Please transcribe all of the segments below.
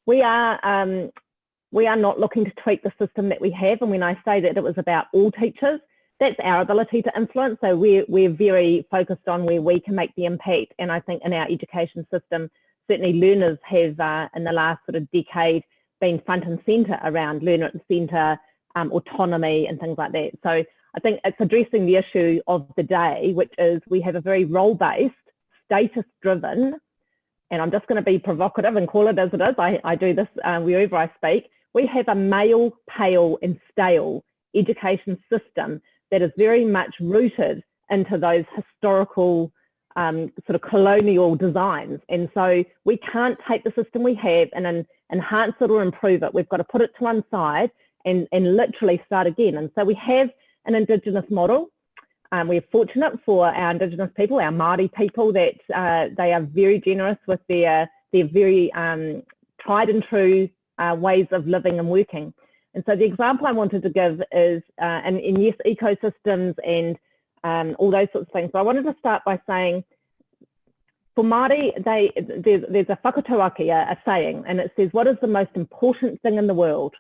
We are not looking to tweak the system that we have, and when I say that it was about all teachers, that's our ability to influence. So we're very focused on where we can make the impact, and I think in our education system, certainly learners have in the last sort of decade been front and centre around learner at the centre, autonomy and things like that. So I think it's addressing the issue of the day, which is we have a very role-based, status-driven, and I'm just going to be provocative and call it as it is. I do this wherever I speak. We have a male, pale and stale education system that is very much rooted into those historical sort of colonial designs. And so we can't take the system we have and enhance it or improve it. We've got to put it to one side and literally start again. And so we have an Indigenous model. We're fortunate for our Indigenous people, our Māori people, that they are very generous with their very tried and true ways of living and working. And so the example I wanted to give is, and yes, ecosystems and all those sorts of things. So I wanted to start by saying, for Māori, there's a whakatauaki, a saying, and it says, what is the most important thing in the world?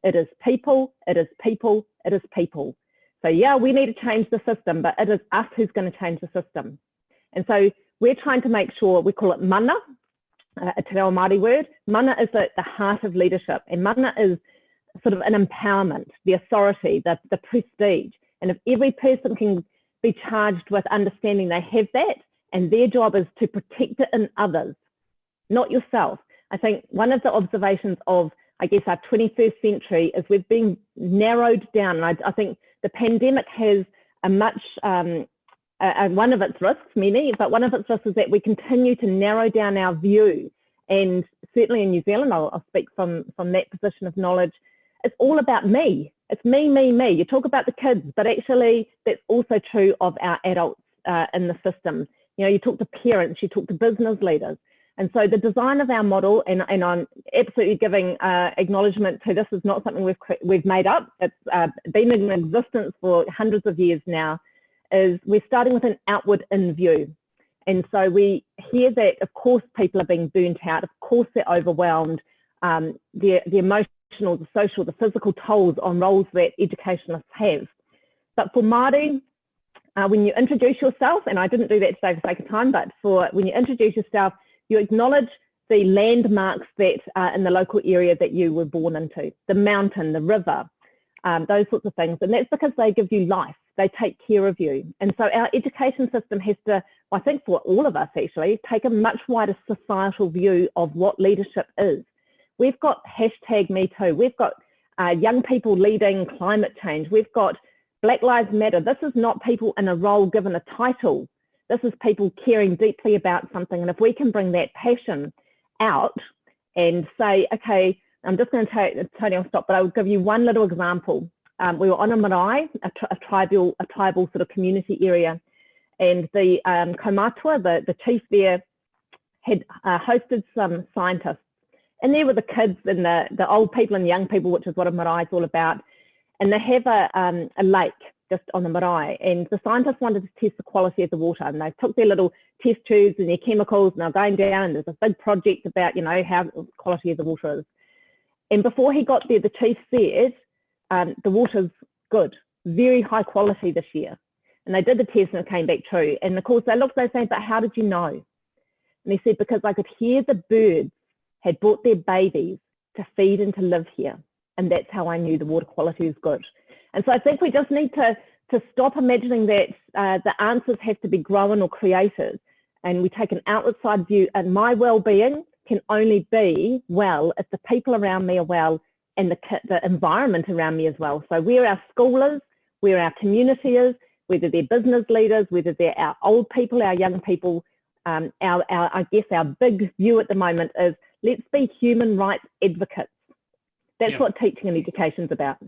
It is people, it is people, it is people. So yeah, we need to change the system, but it is us who's going to change the system. And so we're trying to make sure, we call it mana, a te reo Māori word. Mana is at the heart of leadership, and mana is sort of an empowerment, the authority, the prestige. And if every person can be charged with understanding they have that, and their job is to protect it in others, not yourself. I think one of the observations of, I guess, our 21st century is we've been narrowed down. And I think the pandemic has a much, one of its risks, many, but one of its risks is that we continue to narrow down our view. And certainly in New Zealand, I'll speak from that position of knowledge, it's all about me. It's me, me, me. You talk about the kids, but actually that's also true of our adults in the system. You know, you talk to parents, you talk to business leaders. And so the design of our model, and I'm absolutely giving acknowledgement to this, is not something we've made up. It's been in existence for hundreds of years now, is we're starting with an outward-in view. And so we hear that, of course, people are being burnt out. Of course, they're overwhelmed. The emotional, the social, the physical tolls on roles that educationalists have. But for Māori, when you introduce yourself, and I didn't do that today for sake of time, but when you introduce yourself, you acknowledge the landmarks that are in the local area that you were born into, the mountain, the river, those sorts of things. And that's because they give you life. They take care of you. And so our education system has to, I think for all of us actually, take a much wider societal view of what leadership is. We've got #MeToo. We've got young people leading climate change. We've got Black Lives Matter. This is not people in a role given a title. This is people caring deeply about something. And if we can bring that passion out and say, okay, I'm just going to take, Tony, I'll stop, but I'll give you one little example. We were on a marae, a tribal sort of community area, and the kaumātua, the chief there, had hosted some scientists. And there were the kids and the old people and young people, which is what a marae is all about. And they have a lake just on the marae, and the scientists wanted to test the quality of the water, and they took their little test tubes and their chemicals, and they're going down, and there's a big project about, you know, how the quality of the water is. And before he got there, the chief said, the water's good, very high quality this year. And they did the test and it came back true. And of course they looked, they said, but how did you know? And he said, because I could hear the birds had brought their babies to feed and to live here. And that's how I knew the water quality is good. And so I think we just need to stop imagining that the answers have to be grown or created, and we take an outside view, and my well-being can only be well if the people around me are well and the environment around me as well. So where our school is, where our community is, whether they're business leaders, whether they're our old people, our young people, I guess our big view at the moment is let's be human rights advocates. That's what teaching and education is about.